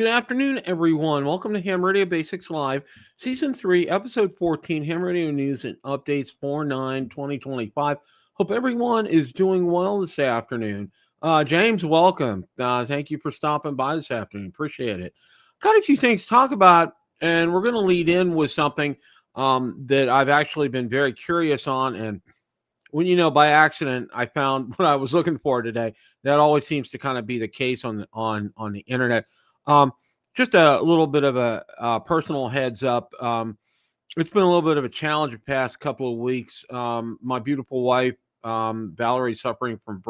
Good afternoon, everyone. Welcome to Ham Radio Basics Live, Season 3, Episode 14, Ham Radio News and Updates 4/9/2025. Hope everyone is doing well this afternoon. James, welcome. Thank you for stopping by this afternoon. Appreciate it. Got a few things to talk about, and we're going to lead in with something that I've actually been very curious on. And by accident, I found what I was looking for today. That always seems to kind of be the case on the internet. Um, just a little bit of a personal heads up. It's been a little bit of a challenge the past couple of weeks. My beautiful wife, Valerie, suffering from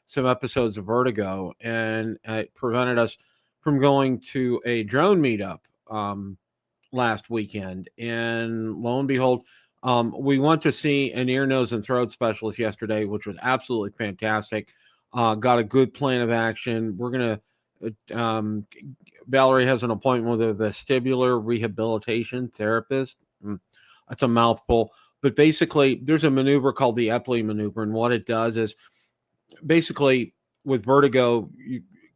some episodes of vertigo, and it prevented us from going to a drone meetup last weekend. And lo and behold, we went to see an ear, nose, and throat specialist yesterday, which was absolutely fantastic. Got a good plan of action. We're going to Valerie has an appointment with a vestibular rehabilitation therapist. That's a mouthful, but basically there's a maneuver called the Epley maneuver. And what it does is basically with vertigo,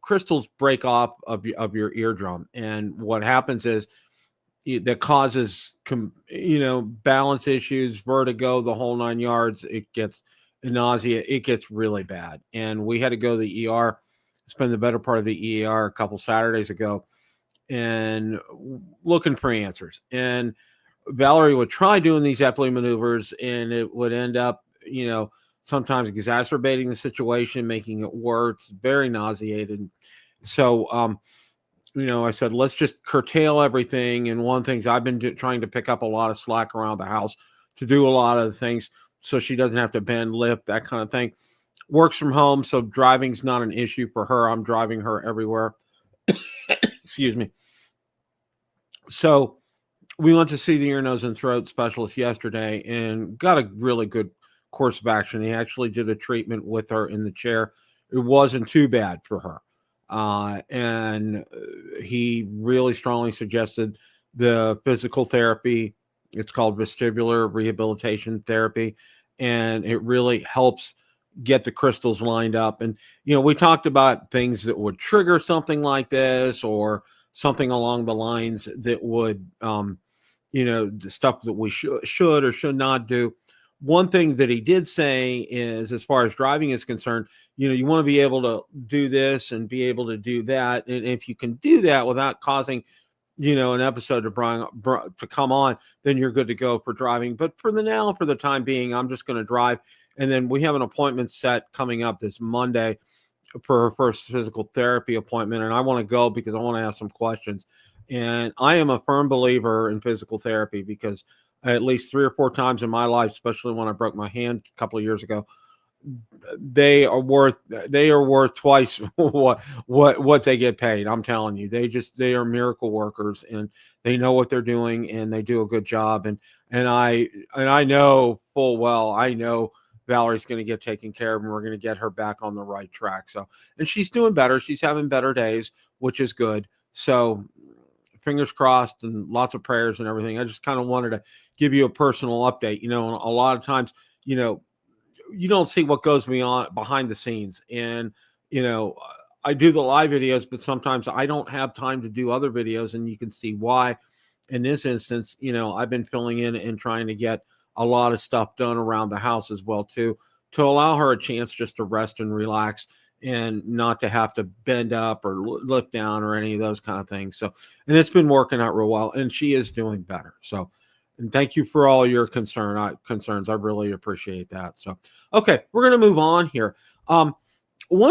crystals break off of your eardrum. And what happens is that causes, balance issues, vertigo, the whole 9 yards. It gets nausea. It gets really bad. And we had to go to the ER, spend the better part of the ER a couple Saturdays ago and looking for answers. And Valerie would try doing these Epley maneuvers and it would end up, sometimes exacerbating the situation, making it worse, very nauseated. So, I said, let's just curtail everything. And one thing I've been trying to pick up a lot of slack around the house to do a lot of the things so she doesn't have to bend, lift, that kind of thing. Works from home, so driving's not an issue for her. I'm driving her everywhere. Excuse me. So we went to see the ear, nose, and throat specialist yesterday and got a really good course of action. He actually did a treatment with her in the chair. It wasn't too bad for her. And he really strongly suggested the physical therapy. It's called vestibular rehabilitation therapy, and it really helps get the crystals lined up. And, we talked about things that would trigger something like this or something along the lines that would, the stuff that we should or should not do. One thing that he did say is, as far as driving is concerned, you want to be able to do this and be able to do that. And if you can do that without causing, an episode to come on, then you're good to go for driving. But for the time being, I'm just going to drive. And then we have an appointment set coming up this Monday for her first physical therapy appointment. And I want to go because I want to ask some questions. And I am a firm believer in physical therapy because at least 3 or 4 times in my life, especially when I broke my hand a couple of years ago, they are worth twice what they get paid. I'm telling you, they are miracle workers and they know what they're doing and they do a good job. And I know full well, I know Valerie's going to get taken care of and we're going to get her back on the right track. So, and she's doing better. She's having better days, which is good. So fingers crossed and lots of prayers and everything. I just kind of wanted to give you a personal update. A lot of times, you don't see what goes behind the scenes. And, I do the live videos, but sometimes I don't have time to do other videos, and you can see why. In this instance, I've been filling in and trying to get a lot of stuff done around the house as well, too, to allow her a chance just to rest and relax and not to have to bend up or lift down or any of those kind of things. So, and it's been working out real well, and she is doing better. So, and thank you for all your concerns. I really appreciate that. So, okay, we're going to move on here. One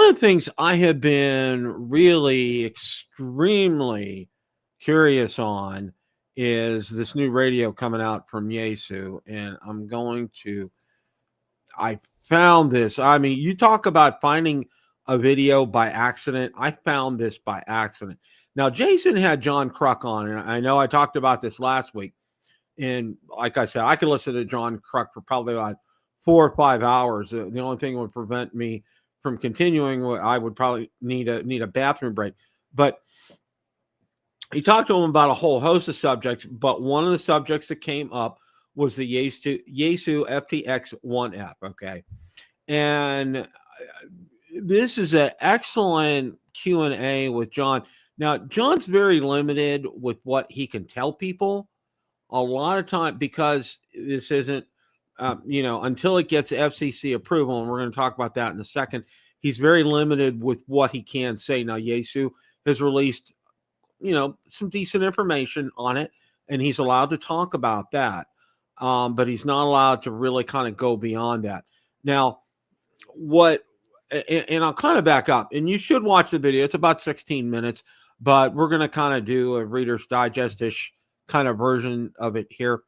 of the things I have been really extremely curious on is this new radio coming out from Yaesu, and I found this. I mean, you talk about finding a video by accident. I found this by accident. Now, Jason had John Kruk on, and I know I talked about this last week. And like I said, I could listen to John Kruk for probably about 4 or 5 hours. The only thing that would prevent me from continuing, I would probably need a bathroom break. But he talked to him about a whole host of subjects. But one of the subjects that came up was the Yaesu FT-3185Rasp. Okay, and this is an excellent Q&A with John Now, John's very limited with what he can tell people a lot of time because this isn't, until it gets FCC approval, and we're going to talk about that in a second. He's very limited with what he can say. Now, Yaesu has released, some decent information on it, and he's allowed to talk about that. But he's not allowed to really kind of go beyond that. Now, and I'll kind of back up, and you should watch the video. It's about 16 minutes, but we're going to kind of do a Reader's Digest-ish kind of version of it here.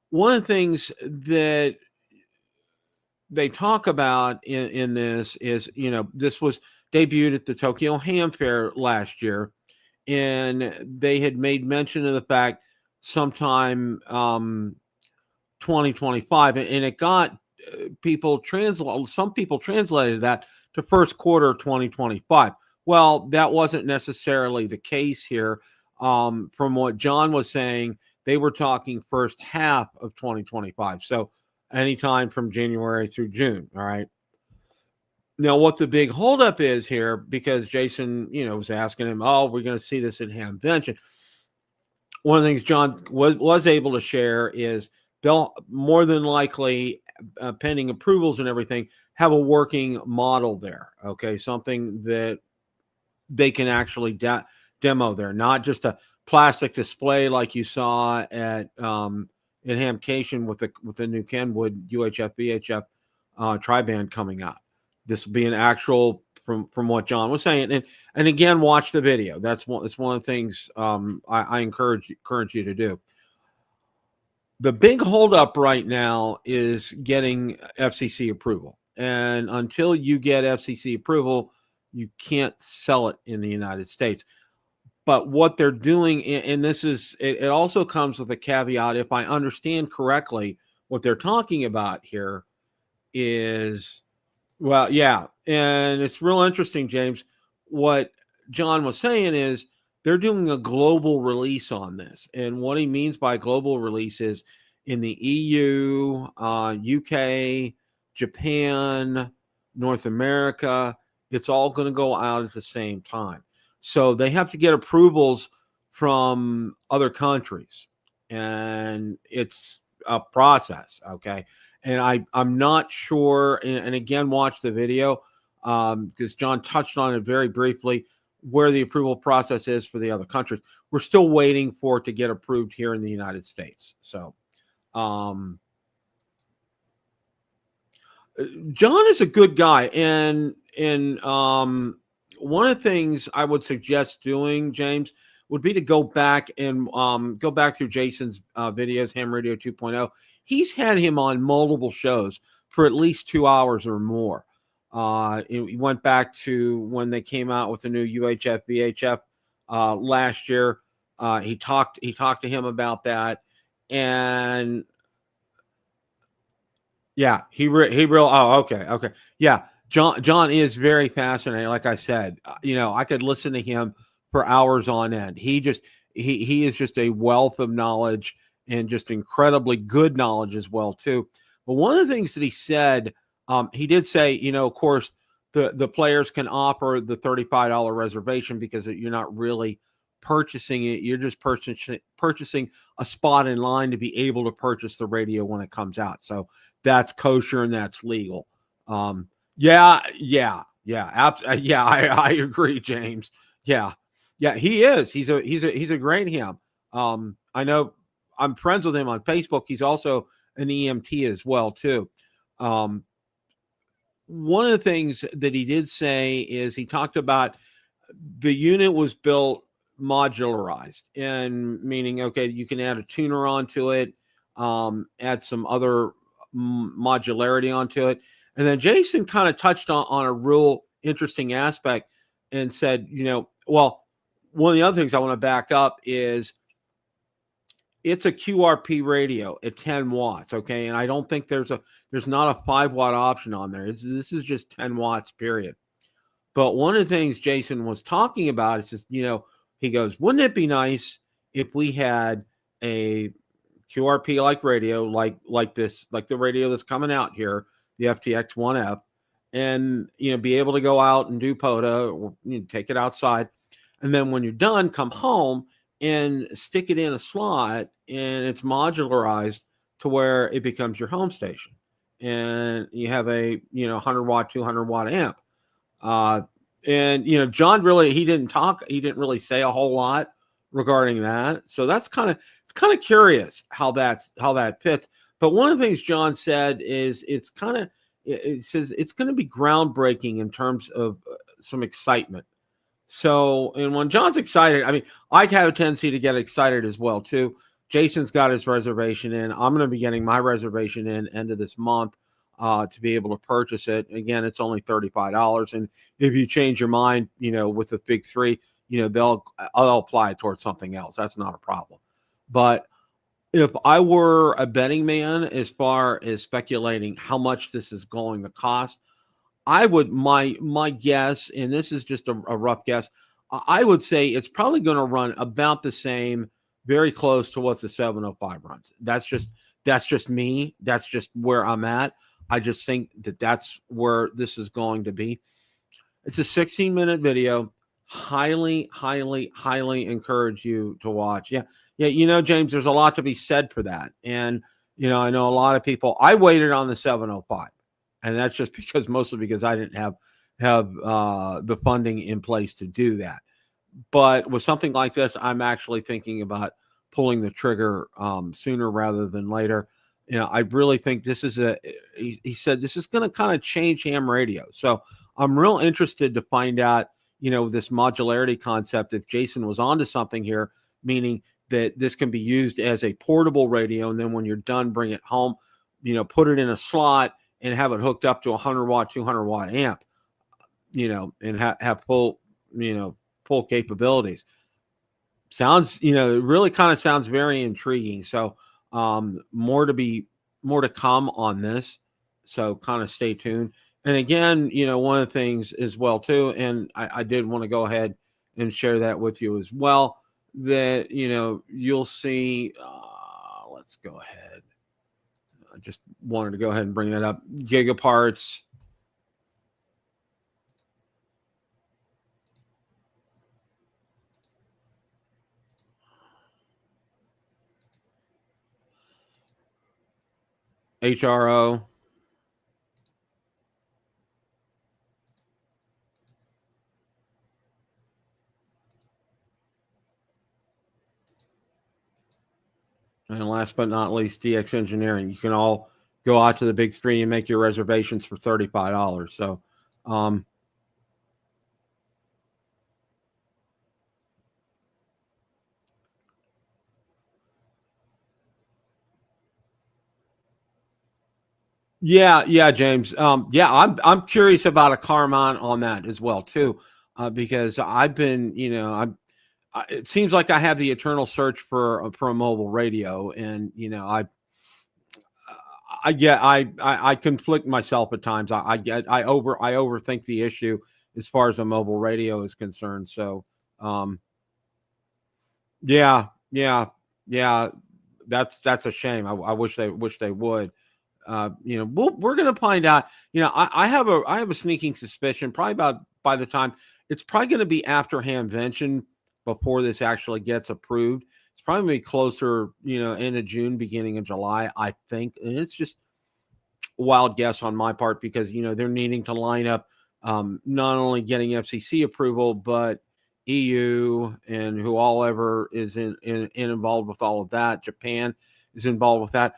One of the things that they talk about in this is, this was debuted at the Tokyo Ham Fair last year, and they had made mention of the fact sometime 2025, and it got some people translated that to first quarter 2025. Well, that wasn't necessarily the case here. From what John was saying, they were talking first half of 2025. So anytime from January through June. All right. Now, what the big holdup is here, because Jason, was asking him, oh, we're going to see this in Hamvention. One of the things John was able to share is they'll more than likely, pending approvals and everything, have a working model there. Okay. Something that they can actually demo there, not just a plastic display like you saw at in Hamcation with the new Kenwood UHF VHF tri-band coming out. This will be an actual, from what John was saying, and again, watch the video. That's one of the things I encourage you to do. The big holdup right now is getting FCC approval, and until you get FCC approval, you can't sell it in the United States. But what they're doing, and this is, it also comes with a caveat. If I understand correctly, what they're talking about here is, well, yeah, and it's real interesting, James. What John was saying is they're doing a global release on this. And what he means by global release is in the EU, UK, Japan, North America, it's all going to go out at the same time. So they have to get approvals from other countries, and it's a process. Okay. And I'm not sure. And again, watch the video because John touched on it very briefly, where the approval process is for the other countries. We're still waiting for it to get approved here in the United States. So John is a good guy. And one of the things I would suggest doing, James, would be to go back and go back through Jason's videos, Ham Radio 2.0. He's had him on multiple shows for at least 2 hours or more. He went back to when they came out with the new UHF VHF last year. He talked to him about that, and yeah, okay. Yeah, John is very fascinating. Like I said, I could listen to him for hours on end. He is just a wealth of knowledge, and just incredibly good knowledge as well too. But one of the things that he said, he did say, of course, the players can offer the $35 reservation because you're not really purchasing it. You're just purchasing a spot in line to be able to purchase the radio when it comes out. So that's kosher and that's legal. Yeah. I agree, James. Yeah, he is. He's a great ham. I know I'm friends with him on Facebook. He's also an EMT as well too. One of the things that he did say is he talked about the unit was built modularized, and meaning, okay, you can add a tuner onto it, add some other modularity onto it. And then Jason kind of touched on a real interesting aspect and said, well, one of the other things I want to back up is it's a QRP radio at 10 watts. Okay. And I don't think there's not a 5-watt option on there. This is just 10 watts, period. But one of the things Jason was talking about is just, he goes, wouldn't it be nice if we had a QRP like radio, like this, like the radio that's coming out here, the FTX-1F, and, be able to go out and do POTA or take it outside. And then when you're done, come home and stick it in a slot, and it's modularized to where it becomes your home station. And you have a 100 watt, 200 watt amp. And John he didn't really say a whole lot regarding that. So that's kind of curious how that fits. But one of the things John said is it says it's going to be groundbreaking in terms of some excitement. So, and when John's excited, I mean, I have a tendency to get excited as well too. Jason's got his reservation in. I'm going to be getting my reservation in end of this month to be able to purchase it. Again, it's only $35, and if you change your mind, with the big three, I'll apply it towards something else. That's not a problem. But if I were a betting man, as far as speculating how much this is going to cost, I would my guess, and this is just a rough guess, I would say it's probably going to run about the same, very close to what the 705 runs. That's just me. That's just where I'm at. I just think that's where this is going to be. It's a 16-minute video. Highly, highly, highly encourage you to watch. Yeah. James, there's a lot to be said for that. And, I know a lot of people, I waited on the 705. And that's just mostly because I didn't have the funding in place to do that. But with something like this, I'm actually thinking about pulling the trigger sooner rather than later. I really think this is he said this is going to kind of change ham radio. So I'm real interested to find out, this modularity concept, if Jason was onto something here, meaning that this can be used as a portable radio. And then when you're done, bring it home, put it in a slot and have it hooked up to a 100 watt, 200 watt amp, and have full capabilities. Sounds, it really kind of sounds very intriguing. So more to come on this. So kind of stay tuned. And again, one of the things as well too, and I did want to go ahead and share that with you as well, that, you'll see, let's go ahead. I just wanted to go ahead and bring that up. Gigaparts. HRO. And last but not least, DX Engineering. You can all go out to the big three and make your reservations for $35. So, yeah, James. I'm curious about a Carmine on that as well too, because I've been, it seems like I have the eternal search for a mobile radio, and I conflict myself at times. I overthink the issue as far as a mobile radio is concerned. So, yeah. That's a shame. I wish they would. We're going to find out. I have a sneaking suspicion. Probably by the time it's probably going to be after Hamvention before this actually gets approved. It's probably going to be closer, end of June, beginning of July, I think. And it's just a wild guess on my part because they're needing to line up not only getting FCC approval but EU and who all ever is involved with all of that. Japan is involved with that.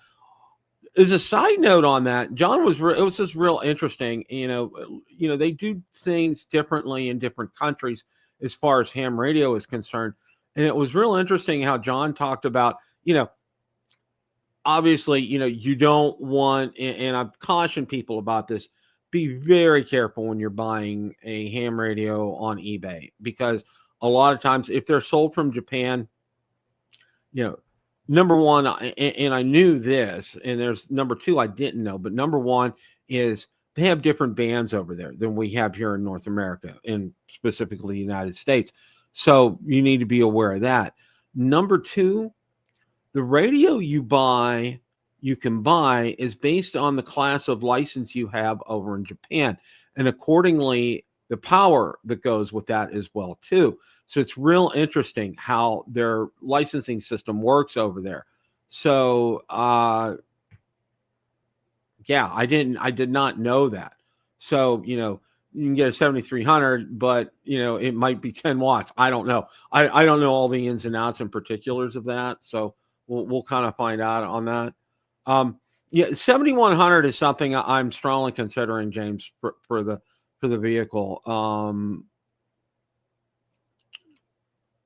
As a side note on that, John it was just real interesting. They do things differently in different countries as far as ham radio is concerned. And it was real interesting how John talked about, obviously, you don't want, and I've cautioned people about this, be very careful when you're buying a ham radio on eBay, because a lot of times if they're sold from Japan, number one, and I knew this, and there's number two, I didn't know, but number one is they have different bands over there than we have here in North America, and specifically the United States. So you need to be aware of that. Number two, the radio you can buy is based on the class of license you have over in Japan. And accordingly, the power that goes with that as well, too. So it's real interesting how their licensing system works over there. So yeah, I did not know that. So, you can get a 7300, but it might be 10 watts. I don't know. I don't know all the ins and outs and particulars of that. So we'll kind of find out on that. Yeah, 7100 is something I'm strongly considering, James, for the vehicle.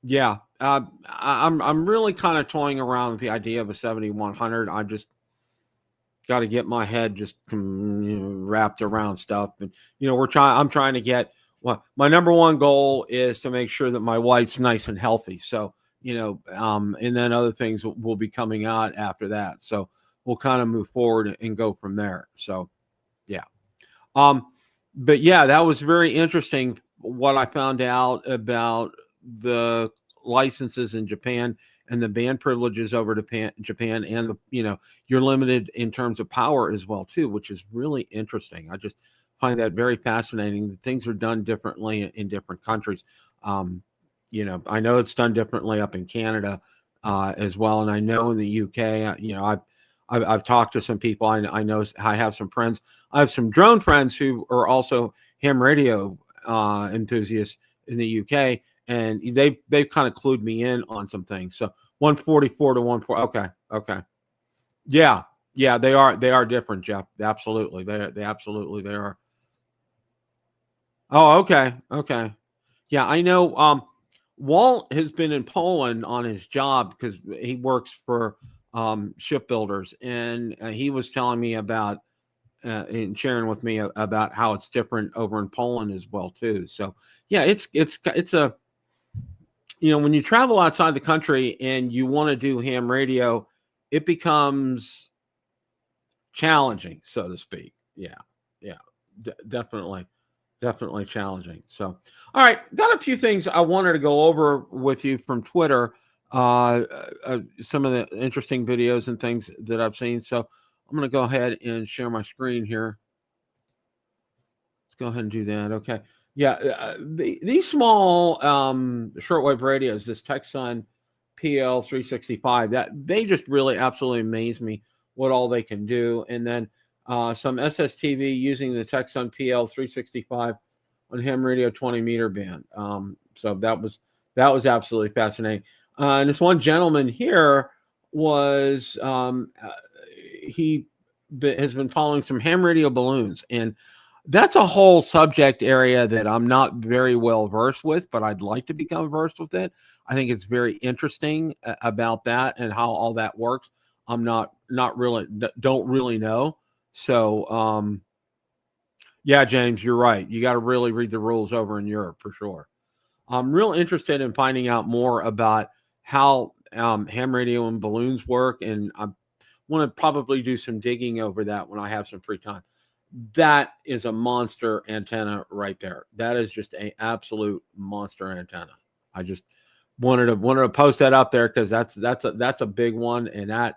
Yeah, I'm really kind of toying around with the idea of a 7100. I just got to get my head just wrapped around stuff, and I'm trying to get. Well, my number one goal is to make sure that my wife's nice and healthy. So and then other things will be coming out after that. So we'll kind of move forward and go from there. So yeah. But yeah, that was very interesting what I found out about the licenses in Japan and the band privileges over to Japan, and you're limited in terms of power as well too, which is really interesting. I just find that very fascinating. Things are done differently in different countries. I know it's done differently up in Canada as well, and I know in the UK. I've talked to some people. I know I have some friends. I have some drone friends who are also ham radio enthusiasts in the UK, and they've kind of clued me in on some things. So 144 to 140. Okay. Yeah, they are different, Jeff. Absolutely, they absolutely they are. Oh, okay. Yeah, I know. Walt has been in Poland on his job because he works for shipbuilders, and he was telling me about and sharing with me about how it's different over in Poland as well too. So yeah, it's a when you travel outside the country and you want to do ham radio, it becomes challenging, so to speak. Yeah, definitely challenging. So, all right, got a few things I wanted to go over with you from Twitter. Some of the interesting videos and things that I've seen. So I'm going to go ahead and share my screen here. Let's go ahead and do that. Okay. Yeah, these small shortwave radios, this Texon PL-365, that they just really absolutely amaze me what all they can do. And then some SSTV using the Texon PL-365 on ham radio 20 meter band. So that was absolutely fascinating. And this one gentleman here was he has been following some ham radio balloons, and that's a whole subject area that I'm not very well versed with, but I'd like to become versed with it. I think it's very interesting about that and how all that works. I'm not really don't really know. So yeah, James, you're right. You got to really read the rules over in Europe for sure. I'm real interested in finding out more about how ham radio and balloons work, and I want to probably do some digging over that when I have some free time. That is a monster antenna right there. That is just an absolute monster antenna. I just wanted to post that up there because that's a big one, and that,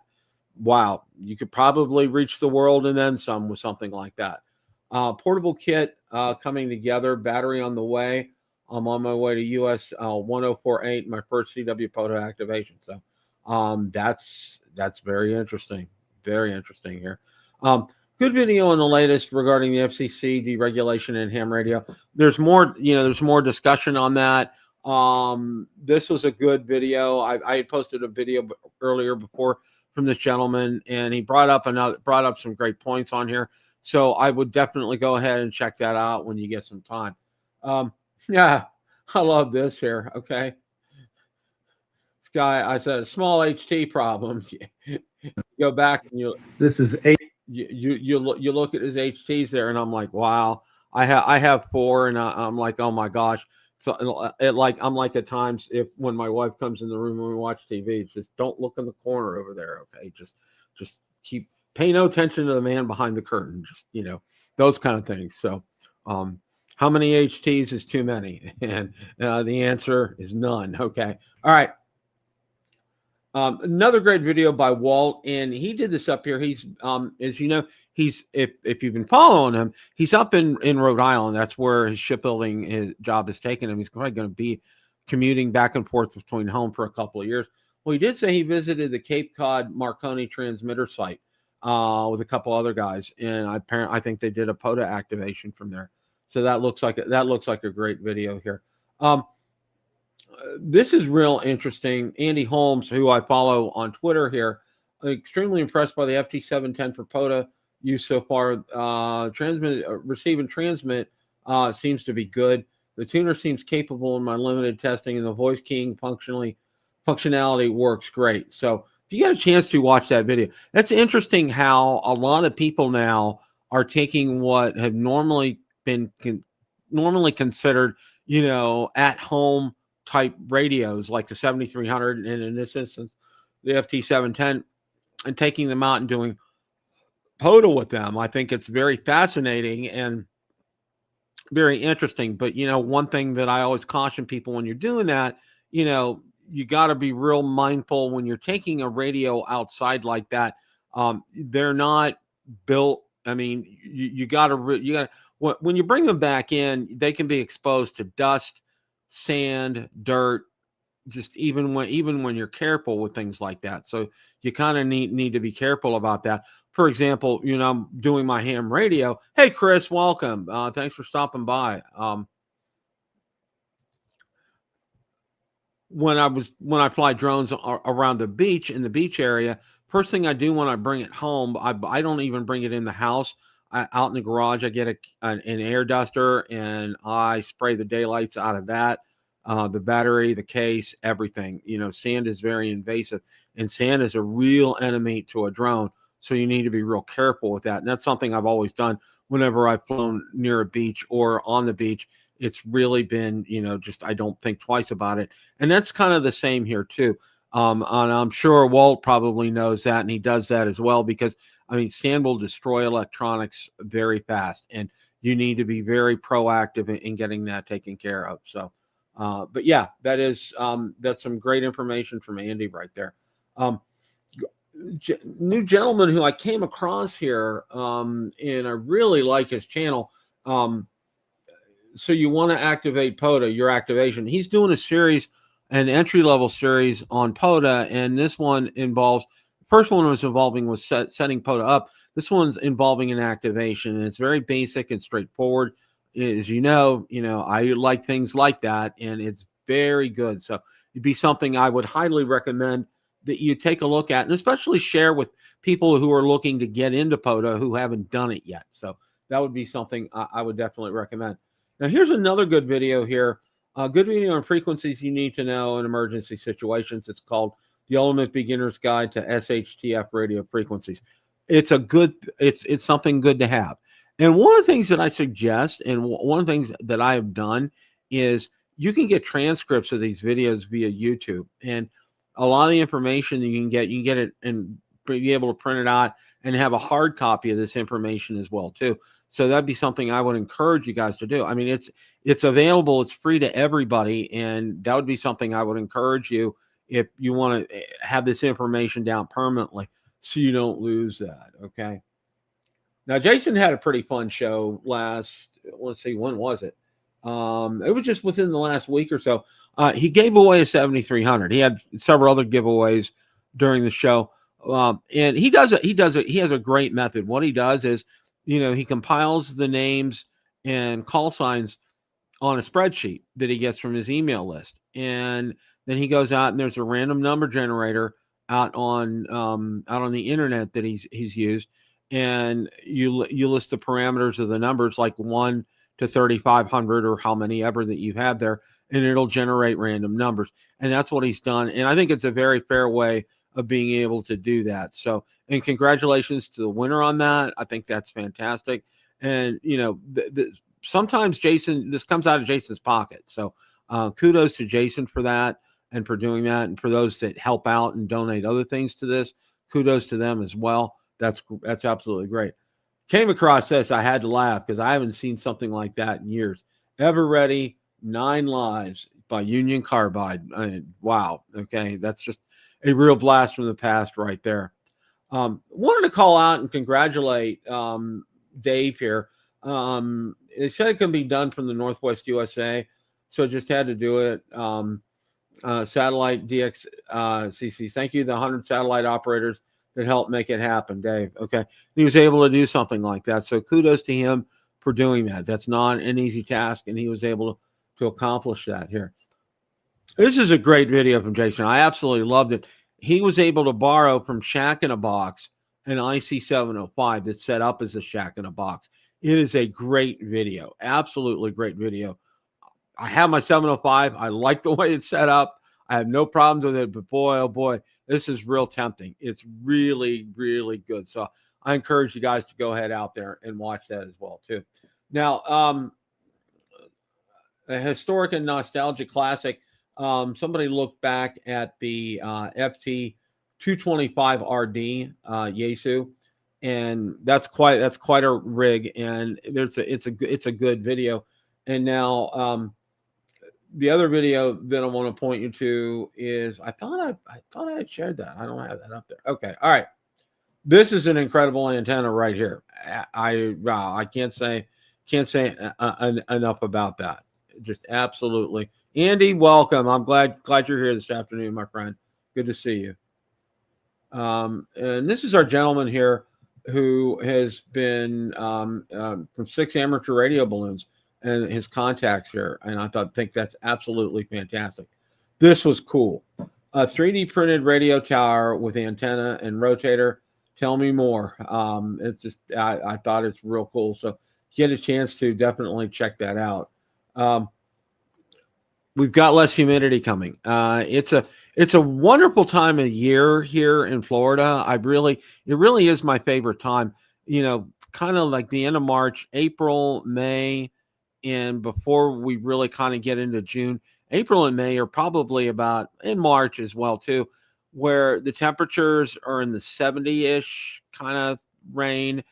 wow, you could probably reach the world and then some with something like that. Portable kit coming together, battery on the way. I'm on my way to US 1048, my first CW photo activation. So that's very interesting. Very interesting here. Good video on the latest regarding the FCC deregulation in ham radio. There's more, there's more discussion on that. This was a good video. I had posted a video earlier before from this gentleman, and he brought up some great points on here. So I would definitely go ahead and check that out when you get some time. Yeah, I love this here. Okay. This guy, I said, small HT problems. Go back and this is you look at his HTs there, and I'm like, wow, I have 4, and I'm like, oh my gosh. So I'm like at times, if when my wife comes in the room when we watch TV, it's just don't look in the corner over there. Okay, just pay no attention to the man behind the curtain. Just those kind of things. So, how many HTs is too many? And the answer is none. Okay, all right. Another great video by Walt, and he did this up here. He's, as you know, he's if you've been following him, he's up in Rhode Island. That's where his shipbuilding job has taken him. He's probably going to be commuting back and forth between home for a couple of years. Well, he did say he visited the Cape Cod Marconi transmitter site with a couple other guys, and I think they did a POTA activation from there. So that looks like a great video here. This is real interesting. Andy Holmes, who I follow on Twitter here, extremely impressed by the FT-710 for POTA use so far. Receive and transmit seems to be good. The tuner seems capable in my limited testing, and the voice keying functionality works great. So if you get a chance to watch that video, that's interesting how a lot of people now are taking what have normally been considered, at home type radios like the 7300 and in this instance the FT-710, and taking them out and doing POTA with them. I think it's very fascinating and very interesting. But one thing that I always caution people when you're doing that, you got to be real mindful when you're taking a radio outside like that. They're not built. I mean, you got to when you bring them back in, they can be exposed to dust, sand, dirt, just even when you're careful with things like that. So you kind of need to be careful about that. For example, I'm doing my ham radio. Hey, Chris, welcome. Thanks for stopping by. When I fly drones around the beach, in the beach area, first thing I do when I bring it home, I don't even bring it in the house. Out in the garage, I get an air duster and I spray the daylights out of that. The battery, the case, everything. Sand is very invasive, and sand is a real enemy to a drone. So you need to be real careful with that. And that's something I've always done whenever I've flown near a beach or on the beach. It's really been, just I don't think twice about it. And that's kind of the same here too. And I'm sure Walt probably knows that, and he does that as well, because sand will destroy electronics very fast, and you need to be very proactive in getting that taken care of. So, but yeah, that's some great information from Andy right there. New gentleman who I came across here, and I really like his channel. So you want to activate POTA, your activation. He's doing a series, an entry-level series on POTA, and this one involves, the first one was involving was setting POTA up. This one's involving an activation, and it's very basic and straightforward. As you know, I like things like that, and it's very good. So it'd be something I would highly recommend that you take a look at, and especially share with people who are looking to get into POTA who haven't done it yet. So that would be something I would definitely recommend. Now, here's another good video here. A good video on frequencies you need to know in emergency situations. It's called The Ultimate Beginner's Guide to SHTF Radio Frequencies. It's something good to have. And one of the things that I suggest, and one of the things that I have done, is you can get transcripts of these videos via YouTube. And a lot of the information that you can get it and be able to print it out and have a hard copy of this information as well too. So that'd be something I would encourage you guys to do. It's available. It's free to everybody. And that would be something I would encourage you if you want to have this information down permanently so you don't lose that. Okay. Now, Jason had a pretty fun show let's see, when was it? It was just within the last week or so. He gave away a 7300. He had several other giveaways during the show. And he has a great method. What he does is, he compiles the names and call signs on a spreadsheet that he gets from his email list. And then he goes out and there's a random number generator out on the internet that he's used. And you list the parameters of the numbers, like 1 to 3,500 or how many ever that you have there, and it'll generate random numbers. And that's what he's done. And I think it's a very fair way of being able to do that. So, and congratulations to the winner on that. I think that's fantastic. And, sometimes Jason, this comes out of Jason's pocket. So kudos to Jason for that and for doing that. And for those that help out and donate other things to this, kudos to them as well. That's absolutely great. Came across this, I had to laugh because I haven't seen something like that in years. Ever Ready, 9 Lives by Union Carbide. Wow. Okay. That's just a real blast from the past right there. Wanted to call out and congratulate Dave here. It said it can be done from the Northwest USA. so just had to do it. Satellite DXCC. Thank you, the 100 satellite operators that helped make it happen, Dave. Okay. He was able to do something like that. So kudos to him for doing that. That's not an easy task, and he was able to accomplish that here. This is a great video from Jason. I absolutely loved it. He was able to borrow from Shack in a Box an IC705 that's set up as a Shack in a Box. It is a great video. Absolutely great video. I have my 705. I like the way it's set up. I have no problems with it, but boy, oh boy, this is real tempting. It's really, really good. So I encourage you guys to go ahead out there and watch that as well too. Now, a historic and nostalgic classic. Somebody looked back at the FT-3185Rasp Yaesu, and that's quite a rig, and it's a good video. And now the other video that I want to point you to is I thought I had shared that. I don't have that up there. Okay, all right. This is an incredible antenna right here. I can't say enough about that. Just absolutely. Andy, welcome. I'm glad you're here this afternoon, my friend. Good to see you. And this is our gentleman here who has been from 6 amateur radio balloons and his contacts here. And I think that's absolutely fantastic. This was cool. A 3D printed radio tower with antenna and rotator. Tell me more. It's just, I thought it's real cool. So get a chance to definitely check that out. We've got less humidity coming. It's a wonderful time of year here in Florida. It really is my favorite time. Kind of like the end of March, April, May, and before we really kind of get into June. April and May are probably about, in March as well too, where the temperatures are in the 70-ish kind of range.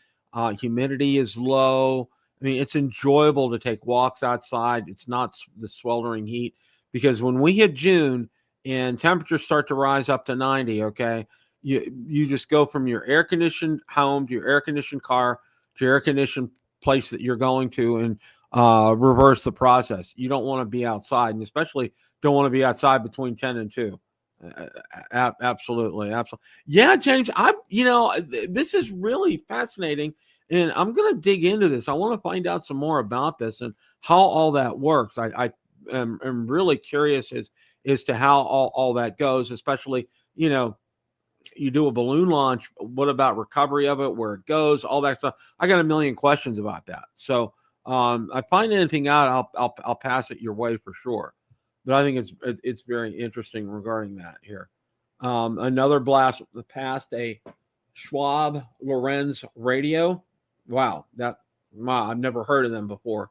Humidity is low. I mean, it's enjoyable to take walks outside. It's not the sweltering heat, because when we hit June and temperatures start to rise up to 90, okay, you just go from your air-conditioned home to your air-conditioned car to your air-conditioned place that you're going to, and reverse the process. You don't want to be outside, and especially don't want to be outside between 10 and 2. Absolutely. Yeah, James, this is really fascinating, and I'm going to dig into this. I want to find out some more about this and how all that works. I am really curious as to how all that goes, especially, you do a balloon launch. What about recovery of it, where it goes, all that stuff? I got a million questions about that. So I find anything out, I'll pass it your way for sure. But I think it's very interesting regarding that here. Another blast past a Schwab Lorenz radio. Wow, I've never heard of them before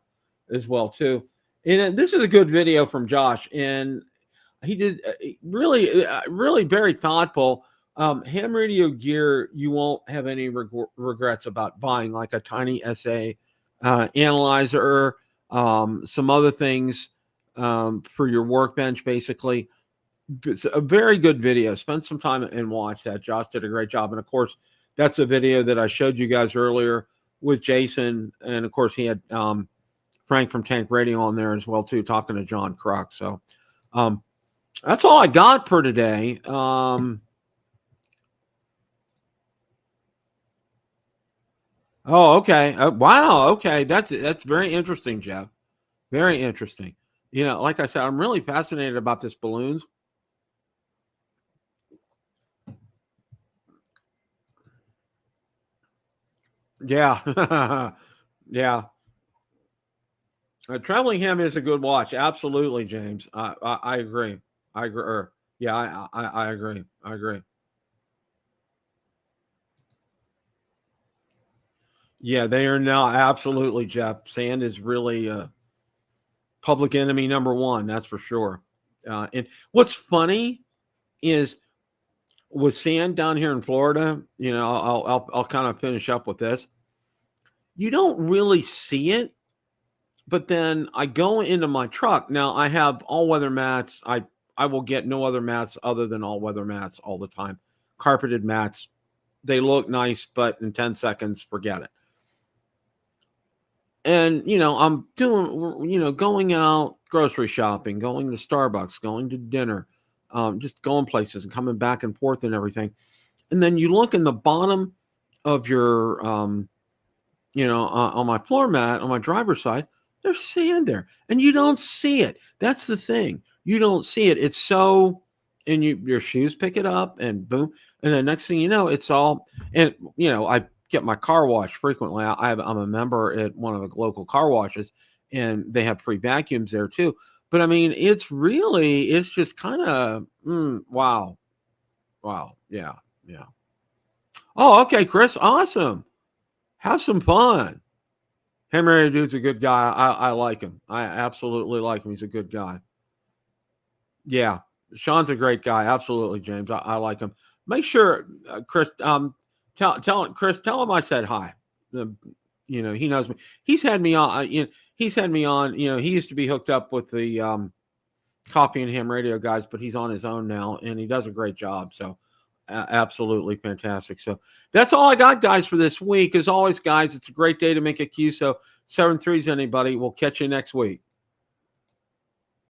as well too. And this is a good video from Josh, and he did really very thoughtful. Ham radio gear, you won't have any regrets about buying, like a tiny SA analyzer, some other things for your workbench, basically. It's a very good video. Spend some time and watch that. Josh did a great job. And of course, that's a video that I showed you guys earlier with Jason. And of course, he had Frank from Tank Radio on there as well too, talking to John Kruk. So that's all I got for today. Oh, okay. Wow. Okay. That's very interesting, Jeff. Very interesting. Like I said, I'm really fascinated about this balloons. Yeah. Yeah. Traveling Ham is a good watch. Absolutely, James. I agree. I agree. Yeah, I agree. I agree. Yeah, they are now absolutely, Jeff. Sand is really public enemy number one. That's for sure. And what's funny is with sand down here in Florida, I'll kind of finish up with this. You don't really see it, but then I go into my truck. Now I have all weather mats. I will get no other mats other than all weather mats all the time. Carpeted mats. They look nice, but in 10 seconds, forget it. And, I'm doing, going out grocery shopping, going to Starbucks, going to dinner, just going places and coming back and forth and everything. And then you look in the bottom of your, on my floor mat, on my driver's side, there's sand there and you don't see it. That's the thing. You don't see it. It's so, and your shoes pick it up and boom. And then next thing you know, it's all, and, I get my car washed frequently. I'm a member at one of the local car washes and they have free vacuums there too. But I mean, it's just kind of, wow. Wow. Yeah. Yeah. Oh, okay, Chris. Awesome. Have some fun. Henry Dude's a good guy. I like him. I absolutely like him. He's a good guy. Yeah. Sean's a great guy. Absolutely, James. I like him. Make sure, Chris, Chris, tell him I said hi. He knows me. He's had me on, he's had me on, he used to be hooked up with the Coffee and Ham Radio guys, but he's on his own now and he does a great job. So, absolutely fantastic. So that's all I got, guys, for this week. As always, guys, it's a great day to make a QSO. 7-3s, anybody. We'll catch you next week.